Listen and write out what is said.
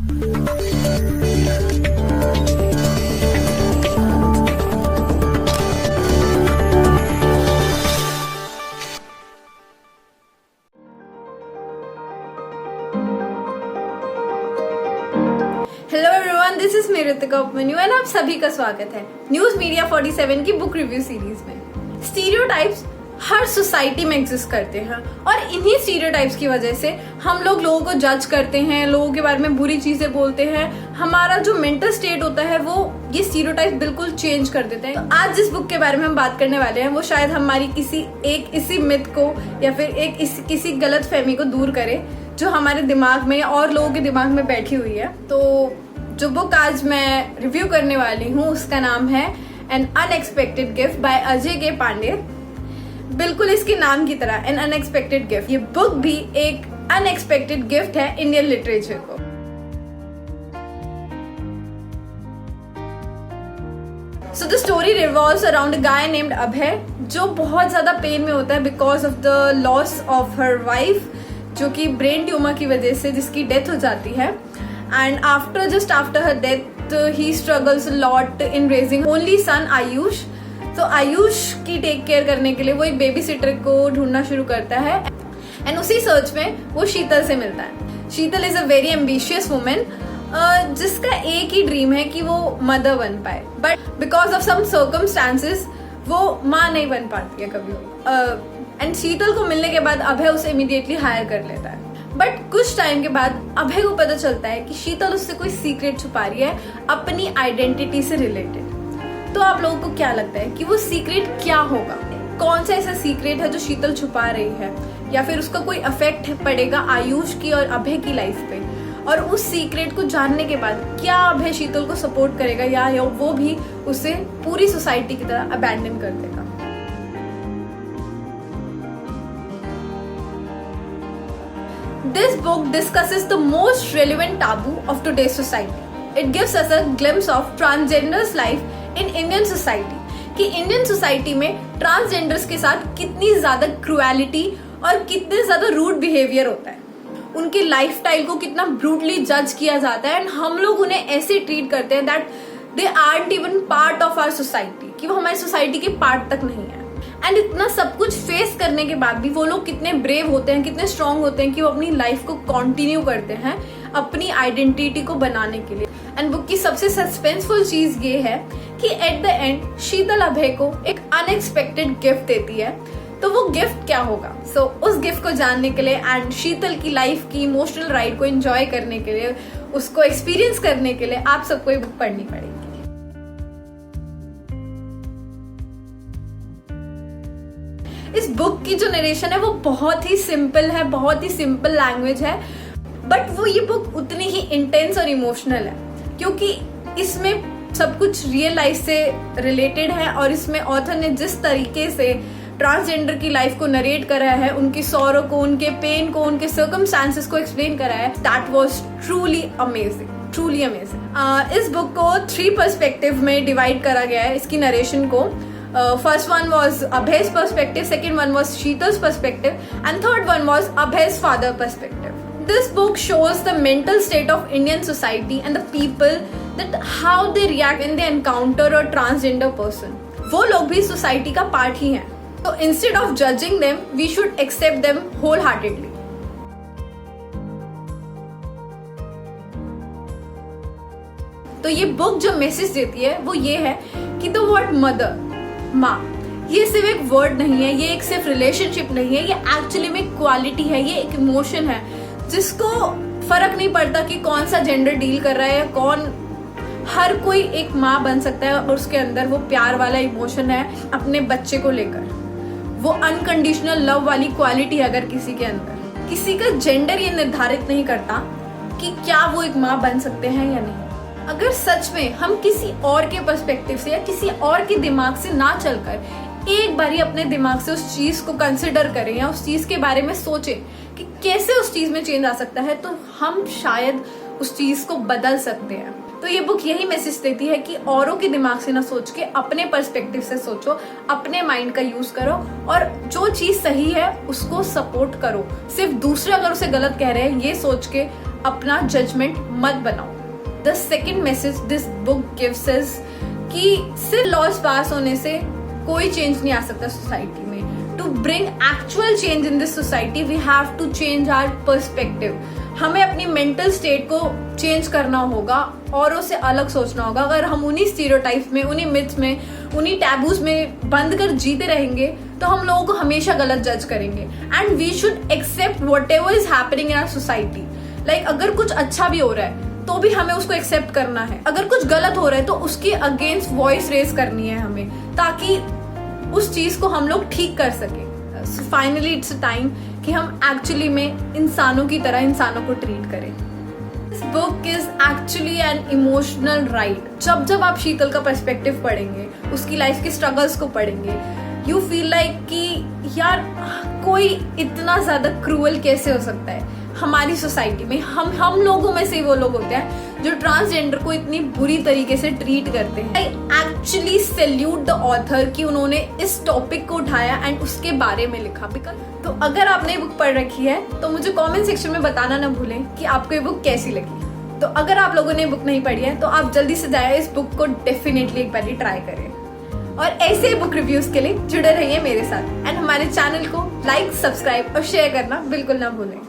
Hello everyone, this is me Ritika Upmanyu and आप सभी का स्वागत है न्यूज मीडिया 47 की बुक रिव्यू सीरीज में। स्टीरियोटाइप्स हर सोसाइटी में एग्जिस्ट करते हैं और इन्हीं स्टीरियोटाइप्स की वजह से हम लोगों को जज करते हैं, लोगों के बारे में बुरी चीजें बोलते हैं। हमारा जो मेंटल स्टेट होता है वो ये स्टीरियोटाइप बिल्कुल चेंज कर देते हैं। तो आज जिस बुक के बारे में हम बात करने वाले हैं वो शायद हमारी इसी मिथ को या फिर किसी गलत फहमी को दूर करे जो हमारे दिमाग में और लोगों के दिमाग में बैठी हुई है। तो जो बुक आज मैं रिव्यू करने वाली हूँ उसका नाम है N unexpected gift bye Ajay के पांडे। बिल्कुल इसके नाम की तरह एन अनएक्सपेक्टेड गिफ्ट, ये बुक भी एक अनएक्सपेक्टेड गिफ्ट है इंडियन लिटरेचर को। So the story revolves around a guy named Abhay जो बहुत ज्यादा पेन में होता है because of the loss of her wife, जो कि ब्रेन ट्यूमर की वजह से जिसकी डेथ हो जाती है। And just after her death he struggles a lot in raising only son Ayush. तो आयुष की टेक केयर करने के लिए वो एक बेबी सिटर को ढूंढना शुरू करता है एंड उसी सर्च में वो शीतल से मिलता है। Sheetal is a very ambitious women जिसका एक ही ड्रीम है कि वो मदर बन पाए, but because of some circumstances वो माँ नहीं बन पाती है कभी। एंड शीतल को मिलने के बाद अभय उसे इमीडिएटली हायर कर लेता है। बट कुछ टाइम के बाद अभय को पता चलता है कि शीतल उससे कोई सीक्रेट छुपा रही है अपनी आइडेंटिटी से रिलेटेड। तो आप लोगों को क्या लगता है कि वो सीक्रेट क्या होगा? कौन सा ऐसा सीक्रेट है जो शीतल छुपा रही है, या फिर उसका कोई इफेक्ट पड़ेगा आयुष की और अभय की लाइफ पे? और उस सीक्रेट को जानने के बाद क्या अभय शीतल को सपोर्ट करेगा या वो भी उसे पूरी सोसाइटी की तरह अबैंडन कर देगा? This book discusses the most relevant taboo of today's society. It gives us a glimpse of transgenders' life in Indian society. कि इंडियन सोसाइटी में ट्रांसजेंडर्स के साथ कितनी ज्यादा क्रुएलिटी और कितने ज्यादा रूड बिहेवियर होता है, उनकी लाइफस्टाइल को कितना ब्रूटली जज किया जाता है एंड हम लोग उन्हें ऐसे ट्रीट करते हैं that they aren't even part of our society, कि वो हमारी सोसाइटी के पार्ट तक नहीं है। एंड इतना सब कुछ फेस करने के बाद भी वो लोग कितने ब्रेव होते हैं, कितने स्ट्रांग होते हैं कि वो अपनी लाइफ को कंटिन्यू करते हैं अपनी आइडेंटिटी को बनाने के लिए। एंड बुक की सबसे सस्पेंसफुल चीज ये है कि एट द एंड शीतल अभय को एक अनएक्सपेक्टेड गिफ्ट देती है। तो वो गिफ्ट क्या होगा? सो उस गिफ्ट को जानने के लिए एंड शीतल की लाइफ की इमोशनल राइड को एंजॉय करने के लिए, उसको एक्सपीरियंस करने के लिए आप सबको ये बुक पढ़नी पड़ेगी। इस बुक की जो नरेशन है वो बहुत ही सिंपल है, बहुत ही सिंपल लैंग्वेज है, बट वो ये बुक उतनी ही इंटेंस और इमोशनल है क्योंकि इसमें सब कुछ रियल लाइफ से रिलेटेड है और इसमें ऑथर ने जिस तरीके से ट्रांसजेंडर की लाइफ को नरेट करा है, उनकी सॉरो को, उनके पेन को, उनके सर्कमस्टांसेस को एक्सप्लेन करा है, that was truly amazing, truly amazing. इस बुक को 3 पर्सपेक्टिव में डिवाइड करा गया है इसकी नरेशन को। First one was Abhay's perspective, second one was Sheetal's perspective, and third one was Abhay's father perspective. This book shows the mental state of Indian society and the people, that how they react when they encounter a transgender person. वो लोग भी society का part ही हैं। तो instead of judging them, we should accept them wholeheartedly. तो ये book जो message देती है वो ये है कि द वर्ड मदर, माँ, ये सिर्फ एक वर्ड नहीं है, ये एक सिर्फ रिलेशनशिप नहीं है, ये एक्चुअली में क्वालिटी है, ये एक इमोशन है जिसको फर्क नहीं पड़ता कि कौन सा जेंडर डील कर रहा है, कौन, हर कोई एक माँ बन सकता है और उसके अंदर वो प्यार वाला इमोशन है अपने बच्चे को लेकर, वो अनकंडीशनल लव वाली क्वालिटी है अगर किसी के अंदर। किसी का जेंडर ये निर्धारित नहीं करता कि क्या वो एक माँ बन सकते हैं या नहीं। अगर सच में हम किसी और के पर्सपेक्टिव से या किसी और के दिमाग से ना चलकर एक बार ही अपने दिमाग से उस चीज को कंसिडर करें या उस चीज के बारे में सोचें कि कैसे उस चीज में चेंज आ सकता है, तो हम शायद उस चीज को बदल सकते हैं। तो ये बुक यही मैसेज देती है कि औरों के दिमाग से ना सोच के अपने पर्सपेक्टिव से सोचो, अपने माइंड का यूज करो और जो चीज सही है उसको सपोर्ट करो। सिर्फ दूसरे अगर उसे गलत कह रहे हैं ये सोच के अपना जजमेंट मत बनाओ। The second message this book gives is कि सिर्फ लॉज पास होने से कोई चेंज नहीं आ सकता सोसाइटी में। To bring actual change in this society we have to change our perspective. हमें अपनी मेंटल स्टेट को चेंज करना होगा, औरों से अलग सोचना होगा। अगर हम उन्हीं स्टीरियोटाइप्स में, उन्हीं मिथ्स में, उन्हीं टैबूज में बंद कर जीते रहेंगे तो हम लोगों को हमेशा गलत जज करेंगे। And we should accept whatever is happening in our society. Like अगर कुछ अच्छा भी हो रहा है तो भी हमें उसको एक्सेप्ट करना है, अगर कुछ गलत हो रहा है तो उसकी अगेंस्ट वॉइस रेज करनी है हमें, ताकि उस चीज को हम लोग ठीक कर सके। फाइनली इट्स टाइम कि हम एक्चुअली में इंसानों की तरह इंसानों को ट्रीट करें। This book is actually an emotional ride. जब जब आप शीतल का पर्सपेक्टिव पढ़ेंगे, उसकी लाइफ के स्ट्रगल्स को पढ़ेंगे, यू फील लाइक कि यार कोई इतना ज्यादा क्रूअल कैसे हो सकता है हमारी सोसाइटी में। हम लोगों में से वो लोग होते हैं जो ट्रांसजेंडर को इतनी बुरी तरीके से ट्रीट करते हैं। I actually salute the author कि उन्होंने इस टॉपिक को उठाया एंड उसके बारे में लिखा। तो अगर आपने बुक पढ़ रखी है तो मुझे कमेंट सेक्शन में बताना ना भूलें कि आपको ये बुक कैसी लगी। तो अगर आप लोगों ने बुक नहीं पढ़ी है तो आप जल्दी से जाए इस बुक को डेफिनेटली एक बार ट्राई करें। और ऐसे ही बुक रिव्यूज के लिए जुड़े रहिए मेरे साथ एंड हमारे चैनल को लाइक, सब्सक्राइब और शेयर करना बिल्कुल ना भूलें।